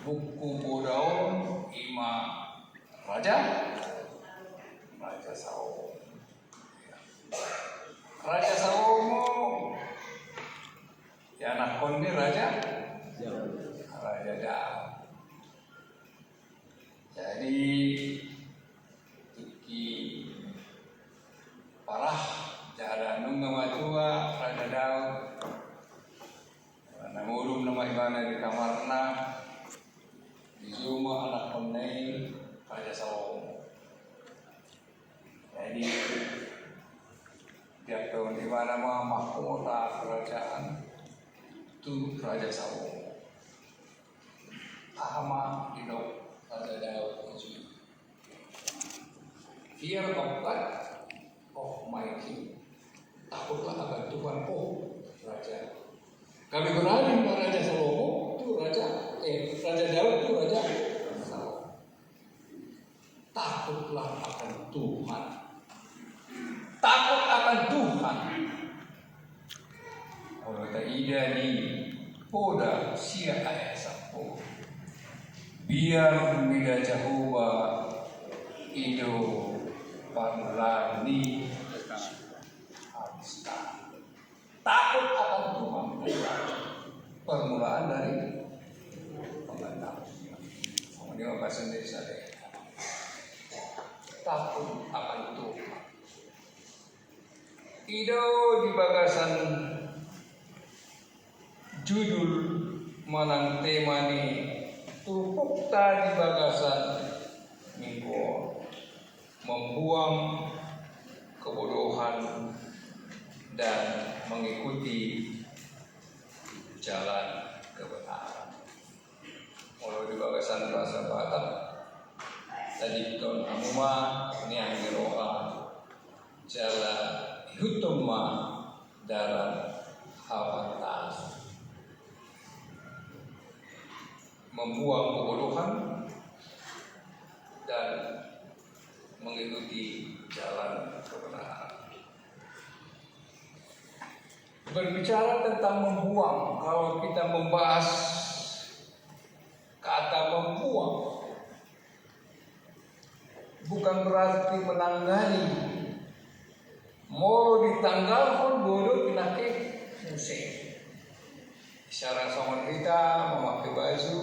buku bodaon ima raja Sawo. Raja Sawo ya anak konde raja Dao. Jadi iki parah jara nung nama tua Raja Dao. Namulum nama ibana di kamarna di rumah anak konde Raja Sawo. Jadi tiap tahun di mana mahkota kerajaan itu Raja Sawo. Ahama hidup Raja Dao itu. Fear of God, of my king. Takutlah akan Tuhan, Raja. Kami beralih ke Raja Salomo itu Raja Dao itu Raja Sawo. Takutlah akan Tuhan. Takut akan Tuhan. Kalau tak ida ni poda sia ayah sapo. Biar mida Jehovah ido parlani habiskan. Takut akan Tuhan. Permulaan dari pengantar. Ini bahasa Indonesia deh. Takut akan Tuhan. Ido di bagasan judul manang tema ni turpukta di bagasan minggu membuang kebodohan dan mengikuti jalan kebenaran. Kalau di bagasan bahasa Batak tadi tahun amuma ini yang diroha jalan hutuma dalam hawatan, membuang kebodohan dan mengikuti jalan kebenaran. Berbicara tentang membuang, kalau kita membahas kata membuang, bukan berarti menangani. Mau ditanggal pun bodoh pinake musik. Secara sama kita memakai baju,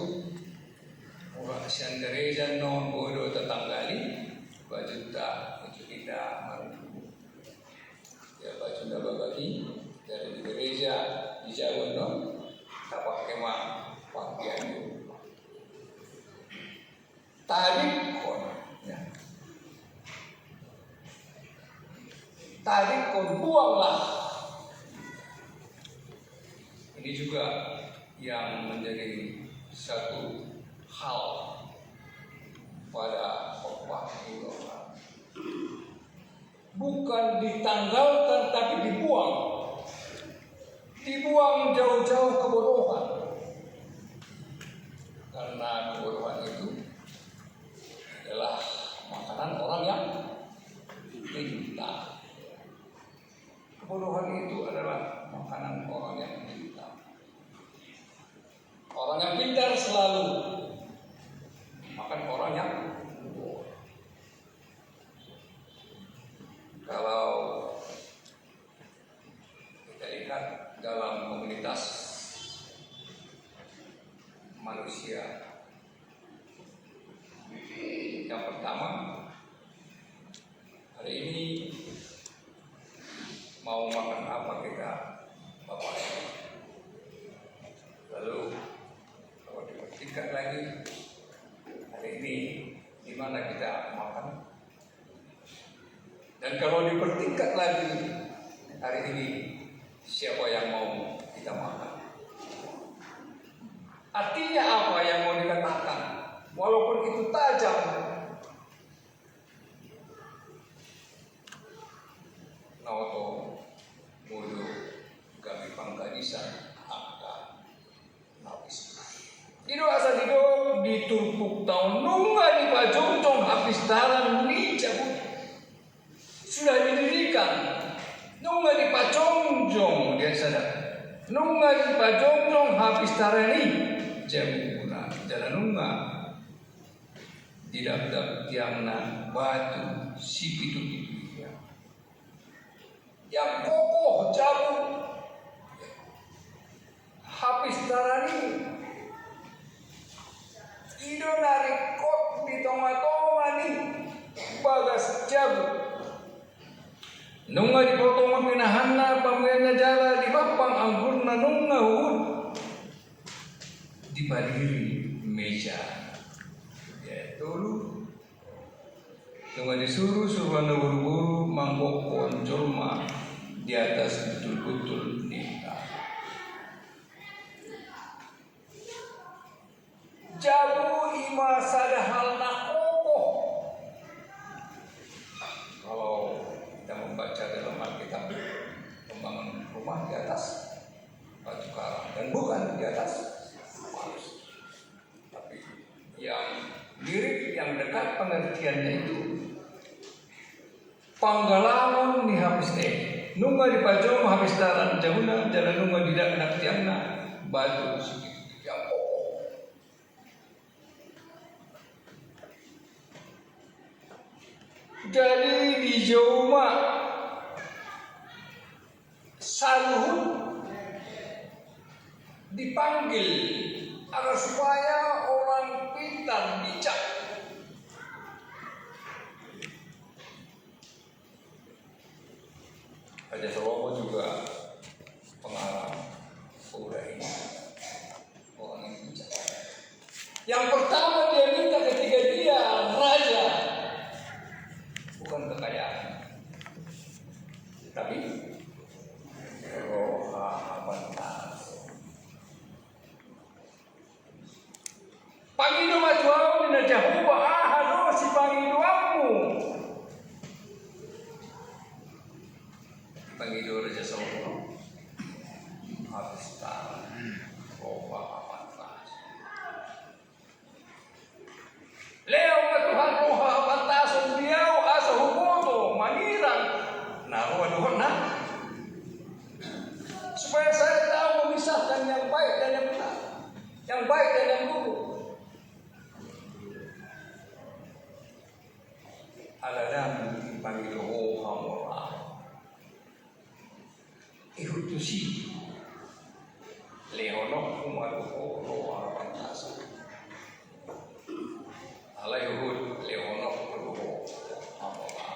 murah sianderejan non bodoh tetanggali, baju kita maruku. Ya baju dah bagi dari gereja di Jawa non, tak pakai pakaian itu. Tarik kon, ya. Tarik kon buanglah. Ini juga yang menjadi satu hal pada khotbah ini. Bukan ditanggalkan tapi dibuang. Dibuang jauh-jauh kebodohan. Karena kebodohan itu adalah makanan orang yang pintar. Kebodohan itu adalah makanan orang yang pintar. Orang yang pintar selalu makan orang yang bodoh. Kalau kita lihat dalam komunitas manusia, yang pertama hari ini mau makan apa kita bapak. Lalu kalau diperhatikan lagi hari ini di mana kita makan, dan kalau dipertingkat lagi hari ini siapa yang mau kita makan. Artinya apa yang mau dikatakan? Walaupun itu tajam, naoto mudo kami panggadisan angka nabis. Ido asa dido ditumpuk tahun nungga di pajongcong habis taran ni cabut. Sudah didirikan nungga di pajongjong dia sadar nungga di pajongjong habis taran ni jamuna jalanunga tidak tiangna batu si itu ya. Yang kokoh jamu habis darani ido narik kot di toma-toma ni bagas jabu nunga di potong minahanna pamena jala di bapang anggurna nunga hud di berdiri meja ya dulu nunga disuruh buru-buru manggok jelma di atas betul-betul nikah jabu ima sadahal nakokoh. Kalau kita membaca dalam Alkitab membangun rumah di atas batu karang dan bukan di atas paus, tapi yang mirip yang dekat pengertiannya itu panggalangan ni habis nunga di pajom habis daran jahuna jalan nunga tidak nak tiangna batu segitu yang kokoh. Jadi di Jawa Saluhut dipanggil agar supaya orang pintar bijak Raja Salomo juga pengarang surah ini orang yang bijak. Yang pertama dia minta ketika dia raja bukan kekayaan, tapi roha abantas. Pangido matuau ni Jehovah ahado si pangidoamu. Pangido Raja Salomo habis tangan roha abantas. Leo Tuhan roha abantas beliau asa humoto manirang naruh dohon na supaya saya tahu memisahkan yang baik dan yang benar, yang baik dan yang buruk. Aladang dipanggil roha moral ihutusi leonok umaruho roha abantas alayhud leonok roho amola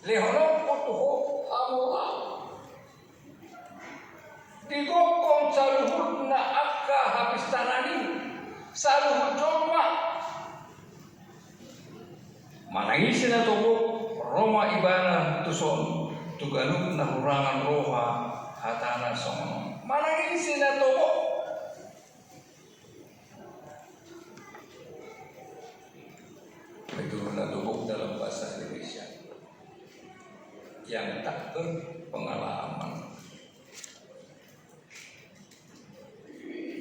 leonok roho amola digokong saluhud na akka habis tanani saluhud joma manangisi na tubok Roma ibana tuson tuganuk na hurangan roha hatana sono manangisi na tubok. Itu natubuk dalam bahasa Indonesia yang tak berpengalaman.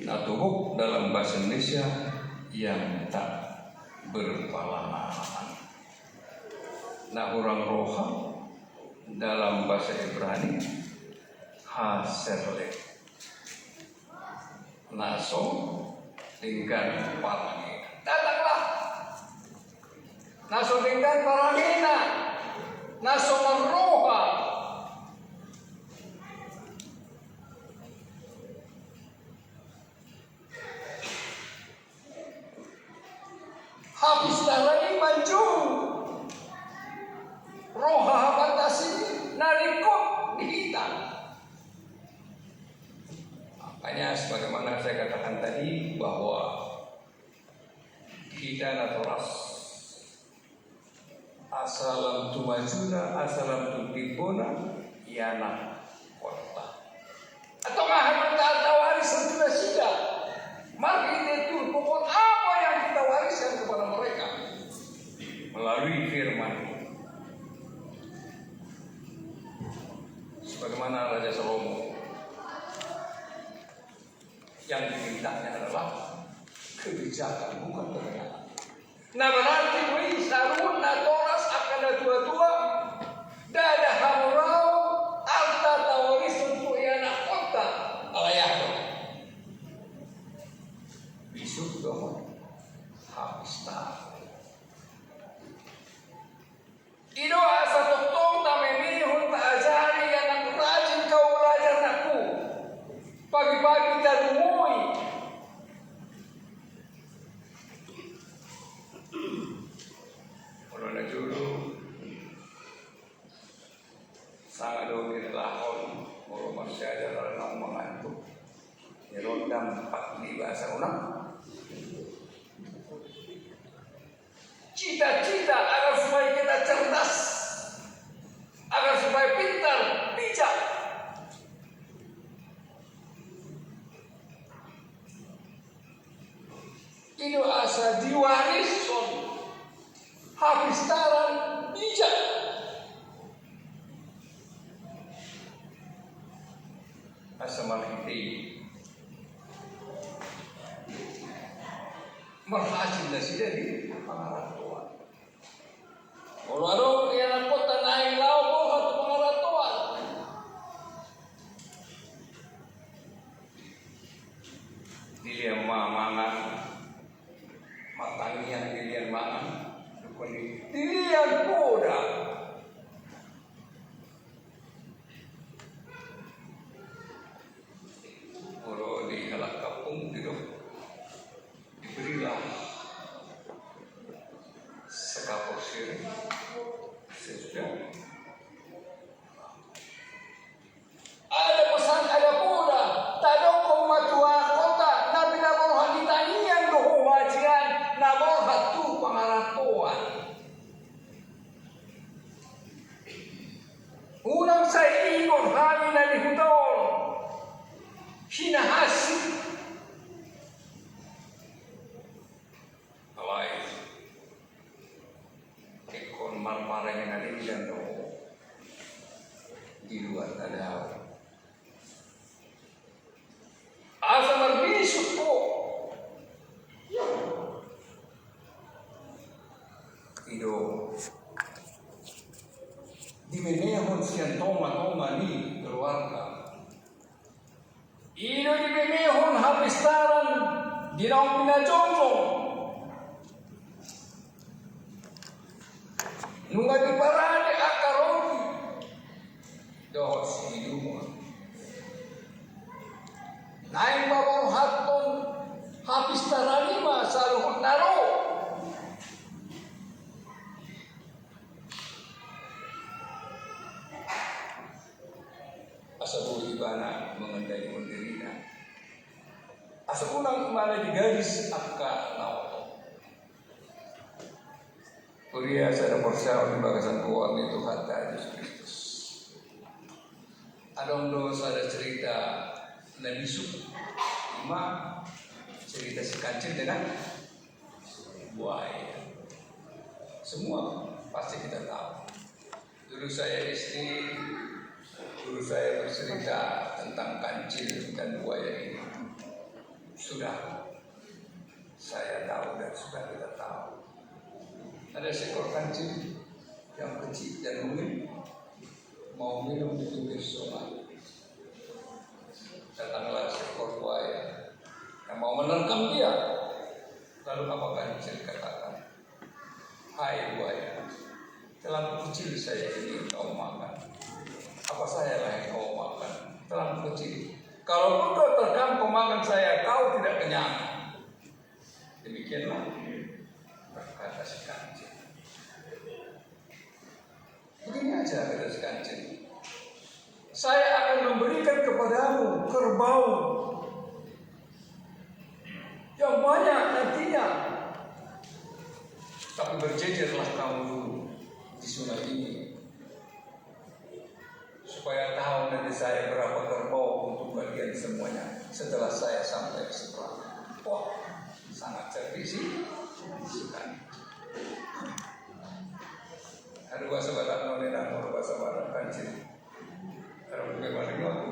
Natubuk dalam bahasa Indonesia yang tak berpengalaman. Nah orang roha dalam bahasa Ibrani haserle naso tinggal parangina datanglah naso tinggal parangina naso roha habis darani maju roha batasi narikot dihitam. Makanya sebagaimana saya katakan tadi bahwa kita naturas asalam tu majuna asalam tu tibona yana kota atau mahal kita waris sudah sudah maka itu pokok apa yang kita wariskan kepada mereka melalui firman. Sebagaimana Raja Salomo yang dimintanya adalah kebijakan bukan kebenaran. Nah berarti wih sarun na toras akan ada tua-tua dada hamurau alta tawaris untuk anak kota Pagi-pagi kita rumoi. Kalau ada juru, sangat dokin lahon, kalau masih ada orang mengantuk. Ya rondam 4 bahasa ulang. Cita-cita agar supaya kita cerdas, agar supaya pintar, bijak. Itu asa diwarison, habis taran bijak. Asa maliti. Merhasil na sila di pangaratuan. Kalau ada yang kota naik laut ko sa pangaratuan. Dilihan mangan, matangian dilihan mangan, dilihan poda. Kalau di halak kapung gitu. Berilah sekapur sirih sesudah. Ada pesan, ada poda. Tadong kong matua kota, nabi naborhat ditanian doho majian, naborhat tu pangaratuan. Unang saya ingon kami na lihutol, hinahasip. Marah-marahnya nanti bilang di luar ada asa berbisuk po itu di menehon siyan toma ni keluarga itu di menehon habis taran di naong pinajongjong. Nunga di parade akaroni doh siduma naik babang haton habis taralima saluhut naro asa boleh ibana mengendali menderita asa unang imana di garis akka nawato Kuria saya percaya di bagasan Tuhan itu kata Yesus Kristus. Adong dosa ada cerita Nabi Yusuf, cuma cerita si kancil dengan buaya. Semua pasti kita tahu. Dulu saya SD, guru saya bercerita tentang kancil dan buaya ini. Sudah saya tahu dan sudah kita tahu. Ada seekor kancil yang kecil dan mungkin mau minum di pinggir sungai. Datanglah seekor buaya yang mau menerkam dia. Lalu apa kancil katakan? Hai buaya, terlalu kecil saya ini kau makan. Apa saya lah yang kau makan? Terlalu kecil. Kalau kau terkam kau makan saya, kau tidak kenyang. Demikianlah berkata si kancil. Begini aja kata si kancil. Saya akan memberikan kepadamu kerbau yang banyak nantinya. Tapi berjejerlah kamu dulu di sungai ini, supaya tahu nanti saya berapa kerbau untuk bagian semuanya setelah saya sampai ke seberang. Wah, sangat cerdik sih. Ada bahasa barat nonenan, ada bahasa barat kancil. Ada bagaimana waktu?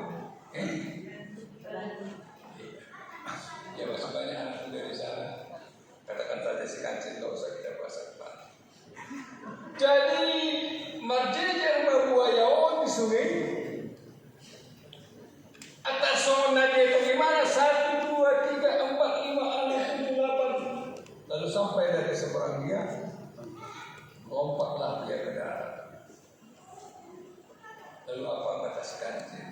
Ya masih banyak anak dari sana. Katakan saja si kancil, tidak usah kita bahasa depan. Jadi marjejer berbuaya di sungai. Atas zona dia itu gimana? 1, 2, 3, 4, 5, 6, 7, 8. Lalu sampai dari seberang dia, lompatlah dia ke darat. Lalu apa kata si kancil?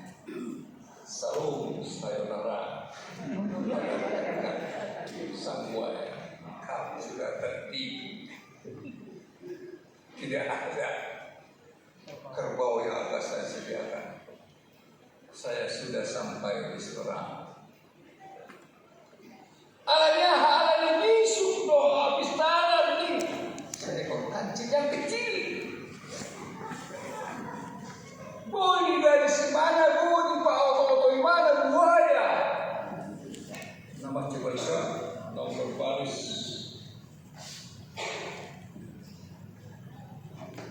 Saum sayonara. Sampai kamu sudah tertipu. Tidak ada kerbau yang akan saya sediakan. Saya sudah sampai di Serang. Alanya bisu doa pistana ini. Seekor kancing yang kecil. Boni dari mana? Boni Pak Oto mana buaya? Nama Jebel Syah, nomor baris.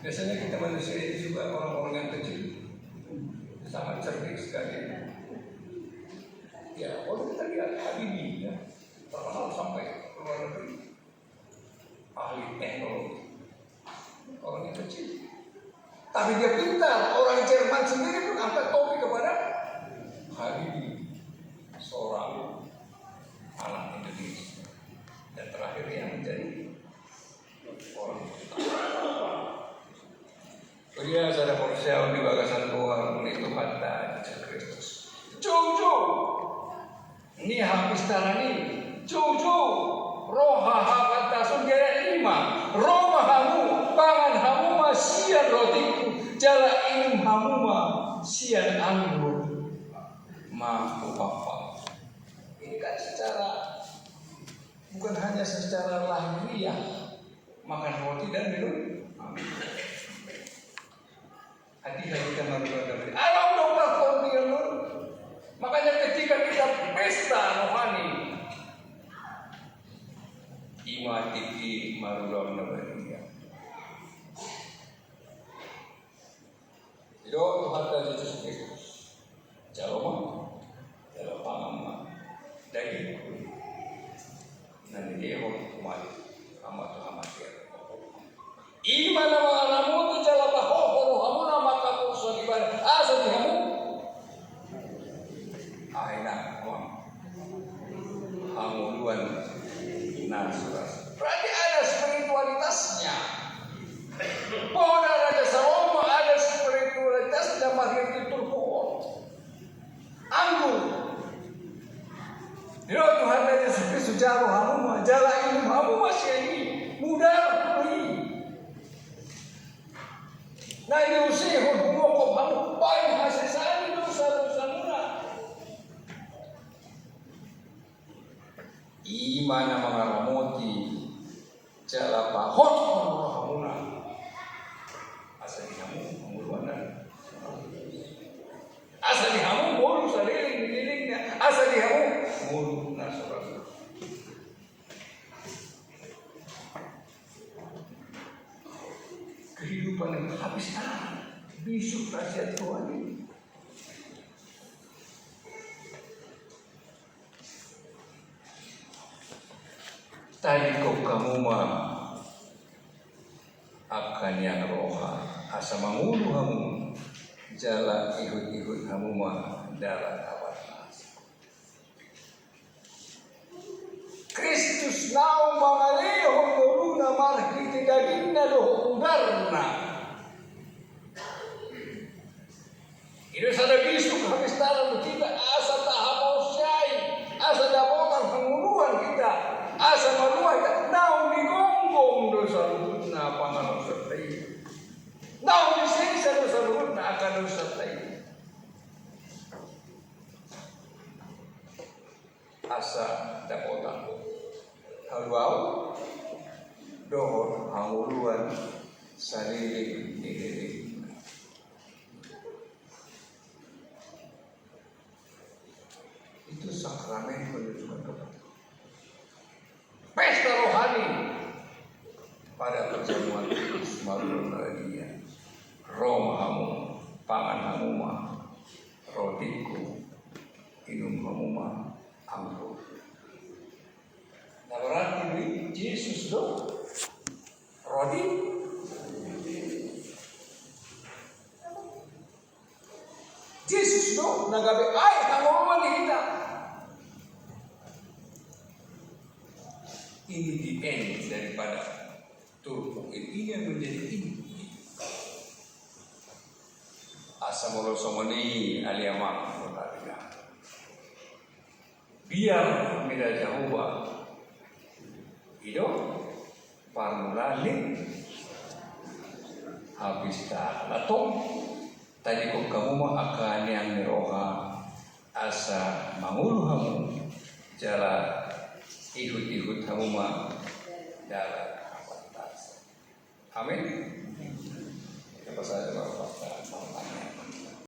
Biasanya kita manusia ini juga orang-orang yang kecil, sangat cerdik sekali. Ya, kalau kita lihat Habibie, ya, terkenal sampai luar negeri, ahli teknologi, orang yang kecil. Tapi dia pintar, orang Jerman sendiri pun angkat topi kepada Habibie, seorang anak Indonesia. Dan terakhir yang menjadi orang Dia ada Porsche di bagasan Tuhan itu kata Kristus. Jojo, ini habis tarani. Jojo, roha kata sungguh 5. Roma hamu, pangan hamu sian rotiku, jala inum hamu sian anggur. Maaf Bapak. Ini kan secara bukan hanya secara lahiriah makan roti dan minum. Hati-hati kita malu-malu. Alam dokter kontian. Makanya ketika kita pesta rohani, imati malu-malu. Itu Tuhan Yesus Kristus. Jaloma, jalopangama, daging. Nanti dia umat amat ya. Iman nama alamu tu jala bahoko hamu nama kamu sodiban asa dihamu. Aina hamu luan nasuras. Berarti ada spiritualitasnya. Pada Raja Salomo ada spiritualitasnya mahir itu pohon. Anggur. Yo Tuhan Yesus Kristus jalo hamu jala ini hamu masih ini muda ini. Nah ini usia hukum kamu paling hasil saya dosa murah. Imana mengaramoti jala pahot hamuna asal kamu menguluan asal kamu mulu saliling asal kamu mulu nasoran. Kehidupan yang habis bisu rahasia Tuhan ini. Tadi kau kamu akan yang roha asa mangulu hamu jalan ikut hamu dalam awal Kristus nau mangaleho goluna marhiti dagingna loho udarna. Ini sada bisu habis taran kita asa tahamau syai asa dapotan penguluhan kita asa manuai kita nau digonggong dosa luhutna pangalau sertai nau disisa dosa luhutna akan dosa sertai asa dapotan haluau dohor hanguluan saliling dililing. Itu sakramen penunjukan kepada pesta rohani pada perjamuan Kristus malam dia. Roma hamu, pangan hamu rotiku, minum hamu anggur. Nah berarti Yesus do roti. Yesus do nagabe ay hangoman kita. Ini di end daripada turun ini yang menjadi inti. Asa molo somoni aliamang berarti. biar mira Jehovah hidup parmulanin habis dah latong tadi kok kamu mah akan yang meroha asa mangulu kamu jalan ikut kamu mah jalan atas. Amin. Apa saja Bapak mau tanya?